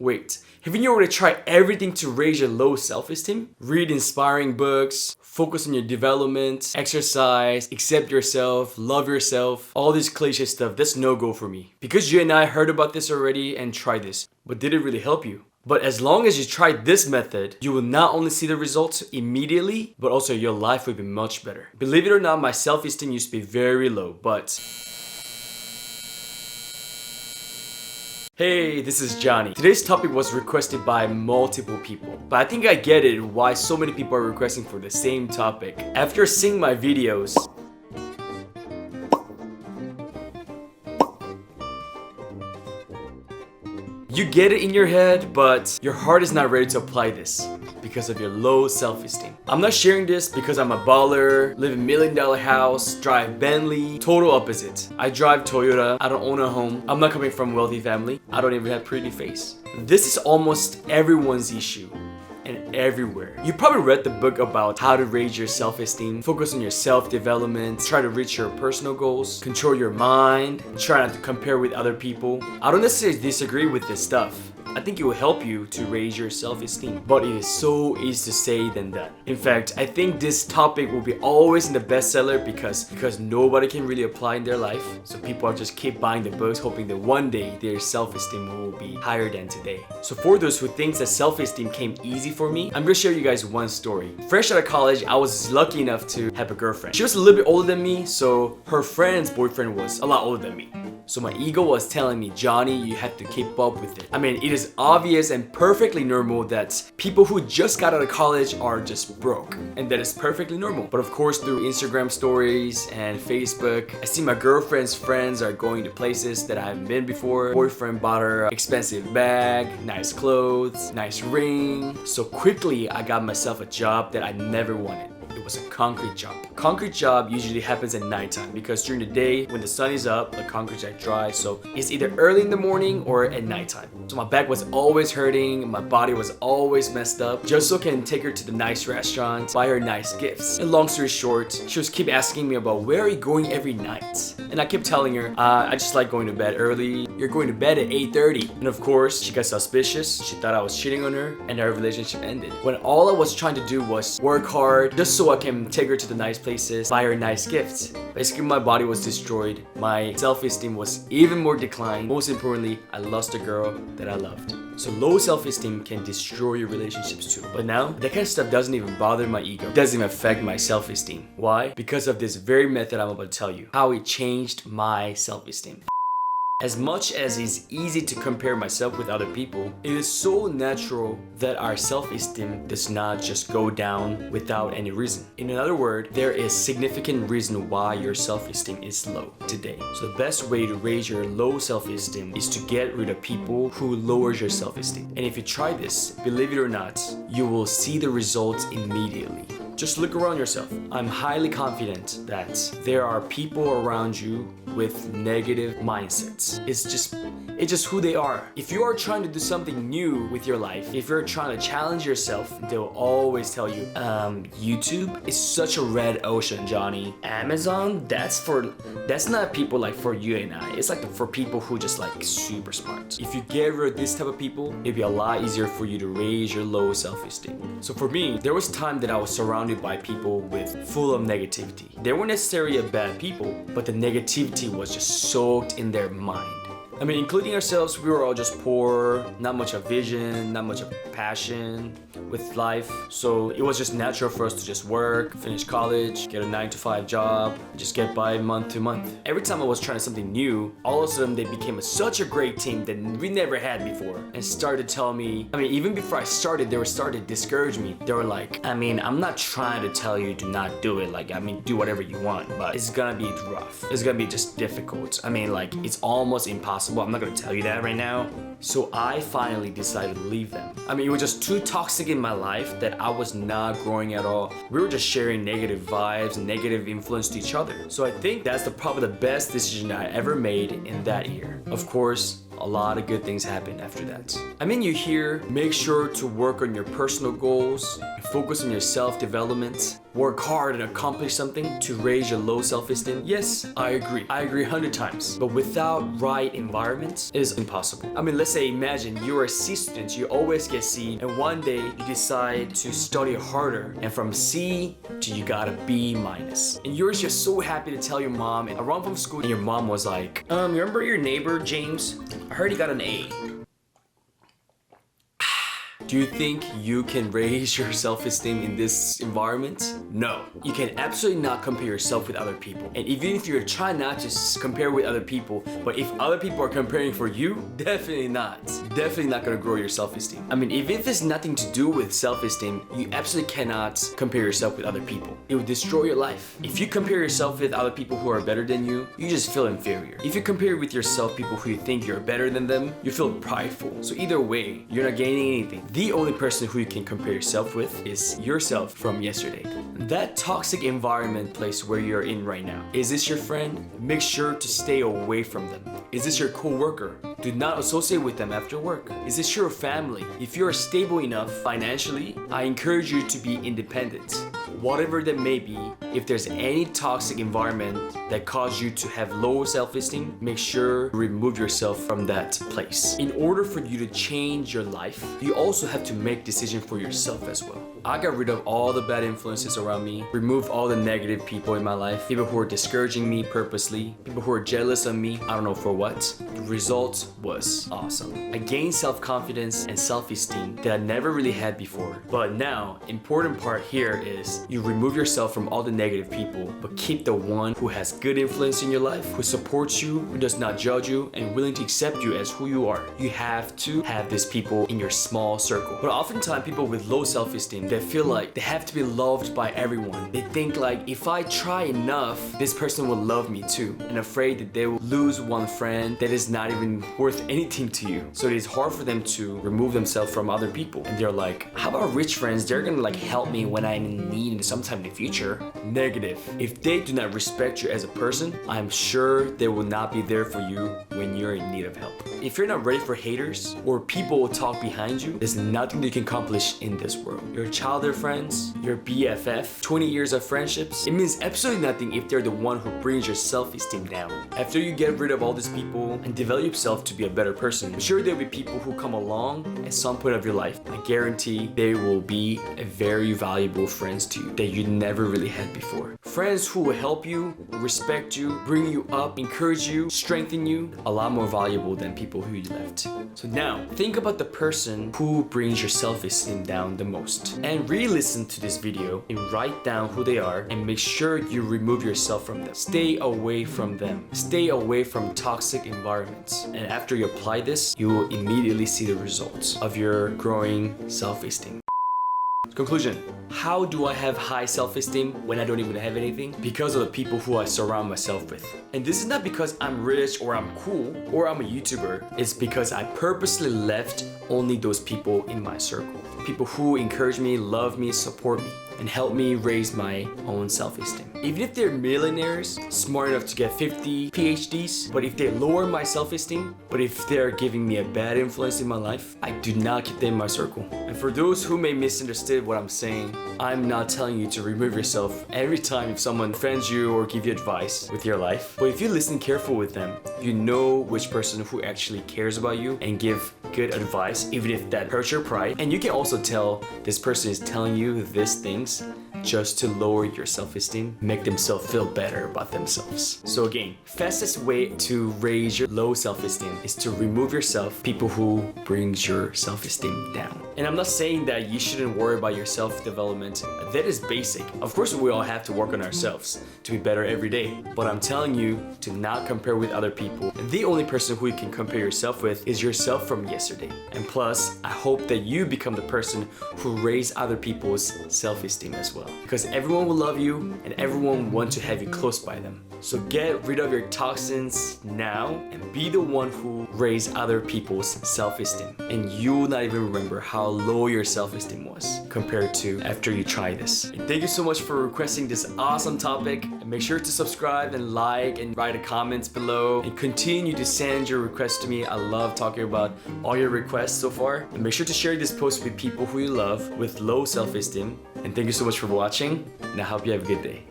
Wait, haven't you already tried everything to raise your low self-esteem? Read inspiring books, focus on your development, exercise, accept yourself, love yourself, all this cliche stuff, that's no-go for me. Because you and I heard about this already and tried this, but did it really help you? But as long as you try this method, you will not only see the results immediately, but also your life will be much better. Believe it or not, my self-esteem used to be very low, but... Hey, this is Johnny. Today's topic was requested by multiple people, but I think I get it why so many people are requesting for the same topic. After seeing my videos, you get it in your head, but your heart is not ready to apply this because of your low self-esteem. I'm not sharing this because I'm a baller, live in $1 million house, drive Bentley. Total opposite. I drive Toyota, I don't own a home, I'm not coming from a wealthy family, I don't even have pretty face. This is almost everyone's issue. And everywhere. You probably read the book about how to raise your self-esteem, focus on your self-development, try to reach your personal goals, control your mind, try not to compare with other people. I don't necessarily disagree with this stuff. I think it will help you to raise your self-esteem, but it is so easy to say than done. In fact, I think this topic will be always in the bestseller because nobody can really apply in their life. So people are just keep buying the books hoping that one day their self-esteem will be higher than today. So for those who think that self-esteem came easy for me, I'm gonna share you guys one story. Fresh out of college, I was lucky enough to have a girlfriend. She was a little bit older than me, so her friend's boyfriend was a lot older than me. So my ego was telling me, Johnny, you have to keep up with it. I mean, it is obvious and perfectly normal that people who just got out of college are just broke. And that is perfectly normal. But of course, through Instagram stories and Facebook, I see my girlfriend's friends are going to places that I haven't been before. Boyfriend bought her an expensive bag, nice clothes, nice ring. So quickly, I got myself a job that I never wanted. It was a concrete job. Concrete job usually happens at nighttime because during the day when the sun is up, the concrete is dry, so it's either early in the morning or at nighttime. So my back was always hurting, my body was always messed up, just so I can take her to the nice restaurant, buy her nice gifts. And long story short, she was keep asking me about where are you going every night? And I kept telling her, I just like going to bed early. You're going to bed at 8:30. And of course, she got suspicious. She thought I was cheating on her and our relationship ended. When all I was trying to do was work hard just so I can take her to the nice places, buy her nice gifts. Basically, my body was destroyed. My self-esteem was even more declined. Most importantly, I lost a girl that I loved. So low self-esteem can destroy your relationships too. But now, that kind of stuff doesn't even bother my ego. It doesn't even affect my self-esteem. Why? Because of this very method I'm about to tell you. How it changed my self-esteem. As much as it's easy to compare myself with other people, it is so natural that our self-esteem does not just go down without any reason. In another word, there is significant reason why your self-esteem is low today. So the best way to raise your low self-esteem is to get rid of people who lowers your self-esteem. And if you try this, believe it or not, you will see the results immediately. Just look around yourself. I'm highly confident that there are people around you with negative mindsets. It's just who they are. If you are trying to do something new with your life, if you're trying to challenge yourself, they'll always tell you, YouTube is such a red ocean, Johnny. Amazon, that's not people like for you and I. It's like for people who just like super smart. If you get rid of this type of people, it'd be a lot easier for you to raise your low self-esteem. So for me, there was time that I was surrounded by people with full of negativity. They weren't necessarily bad people, but the negativity was just soaked in their mind. I mean, including ourselves, we were all just poor, not much of vision, not much of passion with life. So it was just natural for us to just work, finish college, get a 9-to-5 job, just get by month to month. Every time I was trying something new, all of a sudden they became such a great team that we never had before and started telling me, I mean, even before I started, they were starting to discourage me. They were like, I mean, I'm not trying to tell you to not do it. Like, I mean, do whatever you want, but it's gonna be rough. It's gonna be just difficult. I mean, like, it's almost impossible. I'm not gonna tell you that right now. So I finally decided to leave them. I mean, it was just too toxic in my life that I was not growing at all. We were just sharing negative vibes and negative influence to each other. So I think that's probably the best decision I ever made in that year. Of course, a lot of good things happen after that. I mean, you hear, make sure to work on your personal goals, focus on your self-development, work hard and accomplish something to raise your low self-esteem. Yes, I agree. I agree 100 times. But without right environment, it is impossible. I mean, let's say, imagine you're a C student, you always get C, and one day you decide to study harder, and from C to you got a B minus. And you're just so happy to tell your mom, and around from school, and your mom was like, remember your neighbor, James? I heard he got an A. Do you think you can raise your self-esteem in this environment? No. You can absolutely not compare yourself with other people. And even if you're trying not to compare with other people, but if other people are comparing for you, definitely not. Definitely not gonna grow your self-esteem. I mean, if it has nothing to do with self-esteem, you absolutely cannot compare yourself with other people. It will destroy your life. If you compare yourself with other people who are better than you, you just feel inferior. If you compare with yourself people who you think you're better than them, you feel prideful. So either way, you're not gaining anything. The only person who you can compare yourself with is yourself from yesterday. That toxic environment place where you're in right now. Is this your friend? Make sure to stay away from them. Is this your co-worker? Do not associate with them after work. Is this your family? If you're stable enough financially, I encourage you to be independent. Whatever that may be, if there's any toxic environment that causes you to have low self-esteem, make sure to remove yourself from that place. In order for you to change your life, you also have to make decisions for yourself as well. I got rid of all the bad influences around me, removed all the negative people in my life, people who are discouraging me purposely, people who are jealous of me, I don't know for what. The result was awesome. I gained self-confidence and self-esteem that I never really had before. But now, important part here is you remove yourself from all the negative people, but keep the one who has good influence in your life, who supports you, who does not judge you, and willing to accept you as who you are. You have to have these people in your small circle. But oftentimes people with low self-esteem, they feel like they have to be loved by everyone. They think like, if I try enough, this person will love me too. And afraid that they will lose one friend that is not even worth anything to you. So it is hard for them to remove themselves from other people. And they're like, how about rich friends? They're gonna like help me when I'm in need sometime in the future. Negative. If they do not respect you as a person, I'm sure they will not be there for you when you're in need of help. If you're not ready for haters or people will talk behind you, there's nothing that you can accomplish in this world. Your childhood friends, your BFF, 20 years of friendships, it means absolutely nothing if they're the one who brings your self-esteem down. After you get rid of all these people and develop yourself to be a better person, I'm sure there'll be people who come along at some point of your life. I guarantee they will be a very valuable friends to you that you never really had before. Friends who will help you, respect you, bring you up, encourage you, strengthen you, a lot more valuable than people who you left. So now, think about the person who brings your self-esteem down the most. And re-listen to this video and write down who they are and make sure you remove yourself from them. Stay away from them. Stay away from toxic environments. And after you apply this, you will immediately see the results of your growing self-esteem. Conclusion. How do I have high self-esteem when I don't even have anything? Because of the people who I surround myself with. And this is not because I'm rich or I'm cool or I'm a YouTuber. It's because I purposely left only those people in my circle. People who encourage me, love me, support me, and help me raise my own self-esteem. Even if they're millionaires, smart enough to get 50 PhDs, but if they lower my self-esteem, but if they're giving me a bad influence in my life, I do not keep them in my circle. And for those who may misunderstand what I'm saying, I'm not telling you to remove yourself every time if someone offends you or give you advice with your life. But if you listen careful with them, you know which person who actually cares about you and give good advice, even if that hurts your pride. And you can also tell this person is telling you these things just to lower your self-esteem, make themselves feel better about themselves. So again, fastest way to raise your low self-esteem is to remove yourself people who brings your self-esteem down. And I'm not saying that you shouldn't worry about your self-development. That is basic. Of course, we all have to work on ourselves to be better every day. But I'm telling you to not compare with other people. The only person who you can compare yourself with is yourself from yesterday. And plus, I hope that you become the person who raises other people's self-esteem as well. Because everyone will love you and everyone wants to have you close by them. So get rid of your toxins now and be the one who raises other people's self-esteem. And you will not even remember how low your self-esteem was compared to after you try this. And thank you so much for requesting this awesome topic. Make sure to subscribe and like and write a comments below and continue to send your requests to me. I love talking about all your requests so far. And make sure to share this post with people who you love with low self-esteem. And thank you so much for watching, and I hope you have a good day.